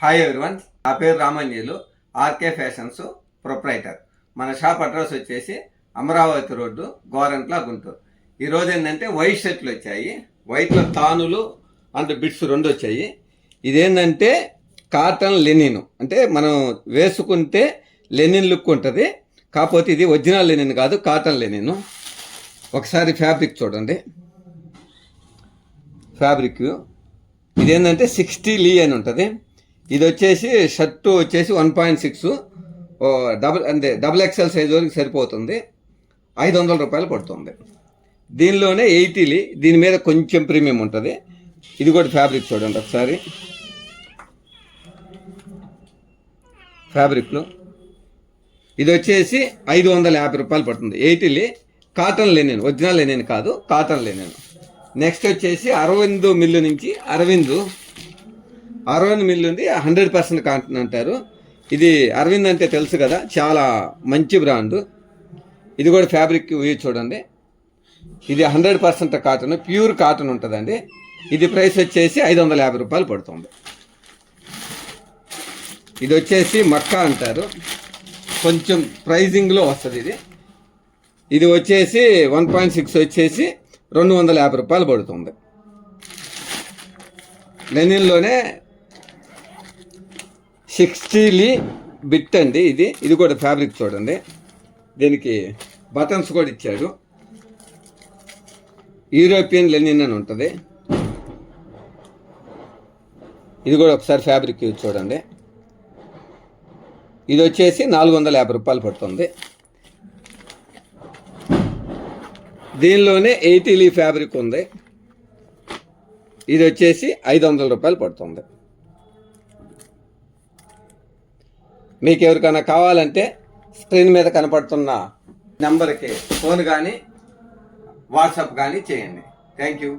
Hi everyone, నా పేరు రామాంజీలు, RK fashions proprietor. మన షాప్ అడ్రస్ వచ్చేసి అమరావతి రోడ్డు, గోరంట్ల, గుంటూరు. ఈరోజు ఏంటంటే వైట్ షర్ట్లు వచ్చాయి. వైట్లో తానులు అండ్ బిట్స్ రెండు వచ్చాయి. ఇదేంటంటే కాటన్ లెనిన్, అంటే మనం వేసుకుంటే లెనిన్ లుక్ ఉంటుంది. కాకపోతే ఇది ఒరిజినల్ లెనిన్ కాదు, కాటన్ లెనిన్. ఒకసారి ఫ్యాబ్రిక్ చూడండి. ఫ్యాబ్రిక్ ఇదేంటంటే 60 లీ అని ఉంటుంది. ఇది వచ్చేసి షర్టు వచ్చేసి 1.6 డబుల్ ఎక్స్ఎల్ సైజ్ వరకు సరిపోతుంది. 500 రూపాయలు పడుతుంది. దీనిలోనే 80 లీ, దీని మీద కొంచెం ప్రీమియం ఉంటుంది. ఇది కూడా ఫ్యాబ్రిక్ చూడండి ఒకసారి. ఫ్యాబ్రిక్లో ఇది వచ్చేసి 550 రూపాయలు పడుతుంది. 80 లీ, కాటన్ లెనిన్, ఒరిజినల్ లెనిన్ కాదు, కాటన్ లెనిన్. నెక్స్ట్ వచ్చేసి అరవింద్ మిల్లు నుంచి అరవింద్ మిల్లు ఉంది. 100% కాటన్ అంటారు. ఇది అరవింద్ అంటే తెలుసు కదా, చాలా మంచి బ్రాండ్. ఇది కూడా ఫ్యాబ్రిక్ చూడండి. ఇది 100% కాటన్, ప్యూర్ కాటన్ ఉంటుందండి. ఇది ప్రైస్ వచ్చేసి 550 రూపాయలు పడుతుంది. ఇది వచ్చేసి మక్కా అంటారు, కొంచెం ప్రైజింగ్లో వస్తుంది. ఇది వచ్చేసి 1.6 వచ్చేసి 250 రూపాయలు పడుతుంది. లెనిన్లోనే 60 లీ బిట్ అండి. ఇది కూడా ఫ్యాబ్రిక్ చూడండి. దీనికి బటన్స్ కూడా ఇచ్చాడు. యూరోపియన్ లెనిన్ అని ఉంటుంది. ఇది కూడా ఒకసారి ఫ్యాబ్రిక్ చూడండి. ఇది వచ్చేసి 450 రూపాయలు పడుతుంది. దీనిలోనే 80 లీ ఫ్యాబ్రిక్ ఉంది. ఇది వచ్చేసి 500 రూపాయలు పడుతుంది. మీకు ఎవరికైనా కావాలంటే స్క్రీన్ మీద కనపడుతున్న నెంబర్కి ఫోన్ కానీ వాట్సాప్ కానీ చేయండి. Thank you.